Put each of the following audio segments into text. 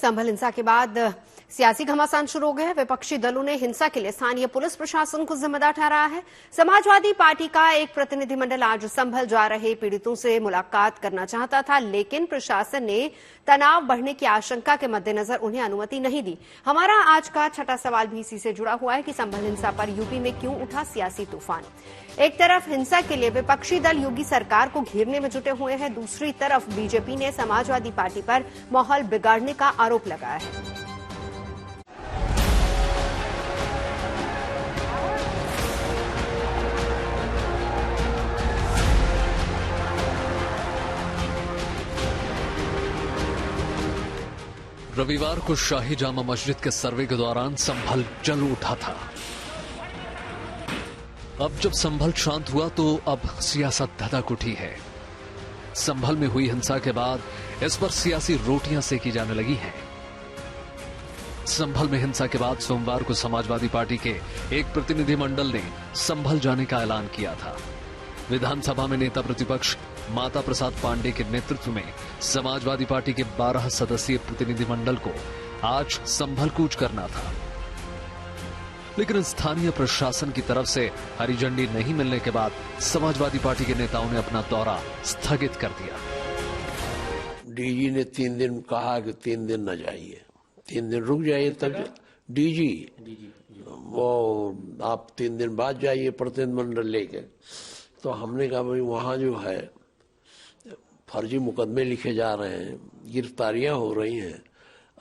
संभल हिंसा के बाद सियासी घमासान शुरू हो गया है। विपक्षी दलों ने हिंसा के लिए स्थानीय पुलिस प्रशासन को जिम्मेदार ठहराया है। समाजवादी पार्टी का एक प्रतिनिधिमंडल आज संभल जा रहे पीड़ितों से मुलाकात करना चाहता था, लेकिन प्रशासन ने तनाव बढ़ने की आशंका के मद्देनजर उन्हें अनुमति नहीं दी। हमारा आज का छठा सवाल भी इसी से जुड़ा हुआ है कि संभल हिंसा पर यूपी में क्यों उठा सियासी तूफान। एक तरफ हिंसा के लिए विपक्षी दल योगी सरकार को घेरने में जुटे हुए हैं, दूसरी तरफ बीजेपी ने समाजवादी पार्टी पर माहौल बिगाड़ने का आरोप लगाया है। रविवार को शाही जामा मस्जिद के सर्वे के दौरान संभल जल उठा था। अब जब संभल शांत हुआ तो अब सियासत धधक उठी है। संभल में हुई हिंसा के बाद इस पर सियासी रोटियां सेकी जाने लगी हैं। संभल में हिंसा के बाद सोमवार को समाजवादी पार्टी के एक प्रतिनिधिमंडल ने संभल जाने का ऐलान किया था। विधानसभा में नेता प्रतिपक्ष माता प्रसाद पांडे के नेतृत्व में समाजवादी पार्टी के 12 सदस्यीय प्रतिनिधिमंडल को आज संभल कूच करना था, लेकिन स्थानीय प्रशासन की तरफ से हरी झंडी नहीं मिलने के बाद समाजवादी पार्टी के नेताओं ने अपना दौरा स्थगित कर दिया। डीजी ने 3 दिन कहा कि 3 दिन न जाइए, 3 दिन रुक जाइए। तब डीजी वो आप 3 दिन बाद जाइए प्रतिनिधिमंडल लेके। तो हमने कहा भाई वहाँ जो है फर्जी मुकदमे लिखे जा रहे हैं, गिरफ्तारियां हो रही हैं,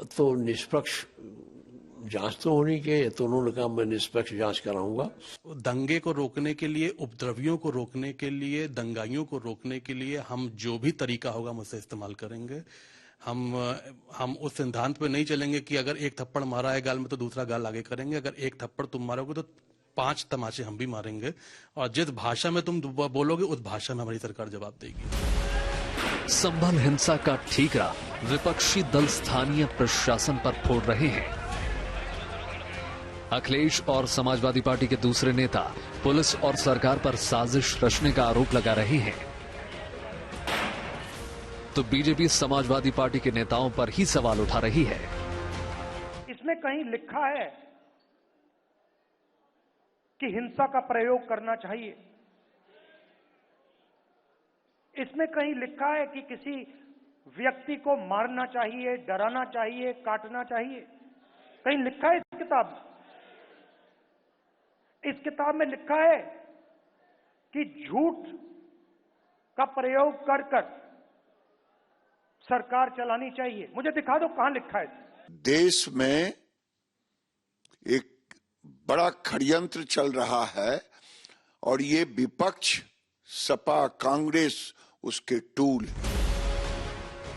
तो निष्पक्ष जांच तो होनी चाहिए। तो उन्होंने कहा मैं निष्पक्ष जांच कराऊंगा। दंगे को रोकने के लिए, उपद्रवियों को रोकने के लिए, दंगाइयों को रोकने के लिए हम जो भी तरीका होगा हम उसे इस्तेमाल करेंगे। हम उस सिद्धांत पे नहीं चलेंगे कि अगर एक थप्पड़ मारा है गाल में तो दूसरा गाल आगे करेंगे। अगर एक थप्पड़ तुम मारोगे तो 5 तमाचे हम भी मारेंगे, और जिस भाषा में तुम बोलोगे उस भाषा में हमारी सरकार जवाब देगी। संभल हिंसा का ठीकरा विपक्षी दल स्थानीय प्रशासन पर फोड़ रहे हैं। अखिलेश और समाजवादी पार्टी के दूसरे नेता पुलिस और सरकार पर साजिश रचने का आरोप लगा रहे हैं, तो बीजेपी समाजवादी पार्टी के नेताओं पर ही सवाल उठा रही है। इसमें कहीं लिखा है कि हिंसा का प्रयोग करना चाहिए? इसमें कहीं लिखा है कि किसी व्यक्ति को मारना चाहिए, डराना चाहिए, काटना चाहिए? कहीं लिखा है इस किताब में? इस किताब में लिखा है कि झूठ का प्रयोग कर कर सरकार चलानी चाहिए। मुझे दिखा दो कहां लिखा है। देश में एक बड़ा षड्यंत्र चल रहा है और ये विपक्ष, सपा, कांग्रेस उसके टूल।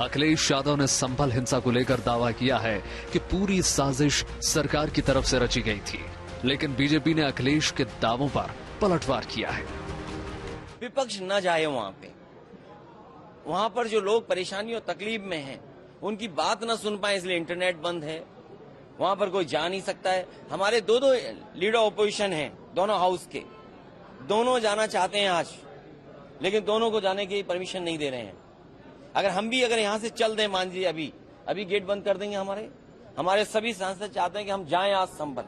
अखिलेश यादव ने संभल हिंसा को लेकर दावा किया है कि पूरी साजिश सरकार की तरफ से रची गई थी, लेकिन बीजेपी ने अखिलेश के दावों पर पलटवार किया है। विपक्ष न जाए वहां पर जो लोग परेशानी और तकलीफ में हैं, उनकी बात न सुन पाए, इसलिए इंटरनेट बंद है, वहां पर कोई जा नहीं सकता है। हमारे दो लीडर ऑपोजिशन हैं, दोनों हाउस के, दोनों जाना चाहते हैं आज, लेकिन दोनों को जाने की परमिशन नहीं दे रहे हैं। अगर यहां से चल दें, मान लीजिए अभी गेट बंद कर देंगे, हमारे सभी सांसद चाहते हैं कि हम जाएं आज संभल।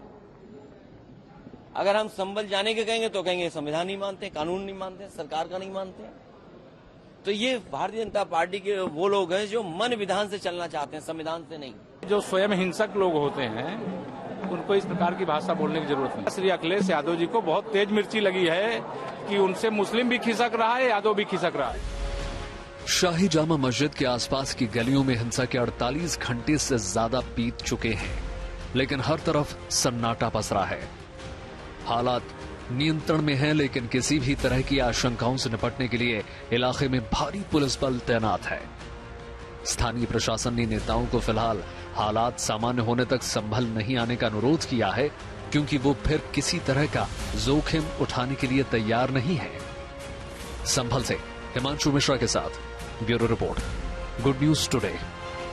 अगर हम संभल जाने के कहेंगे तो कहेंगे संविधान नहीं मानते, कानून नहीं मानते, सरकार का नहीं मानते। तो ये भारतीय जनता पार्टी के वो लोग हैं जो मन विधान से चलना चाहते हैं, संविधान से नहीं। जो स्वयं हिंसक लोग होते हैं उनको इस प्रकार की भाषा बोलने की जरूरत नहीं। श्री अखिलेश यादव जी को बहुत तेज मिर्ची लगी है कि उनसे मुस्लिम भी खिसक रहा है, यादव भी खिसक रहा है। शाही जामा मस्जिद के आसपास की गलियों में हिंसा के 48 घंटे से ज्यादा बीत चुके हैं, लेकिन हर तरफ सन्नाटा पसरा है। हालात नियंत्रण में है, लेकिन किसी भी तरह की आशंकाओं से निपटने के लिए इलाके में भारी पुलिस बल तैनात है। स्थानीय प्रशासन ने नेताओं को फिलहाल हालात सामान्य होने तक संभल नहीं आने का अनुरोध किया है, क्योंकि वो फिर किसी तरह का जोखिम उठाने के लिए तैयार नहीं है। संभल से हिमांशु मिश्रा के साथ bureau report, good news today.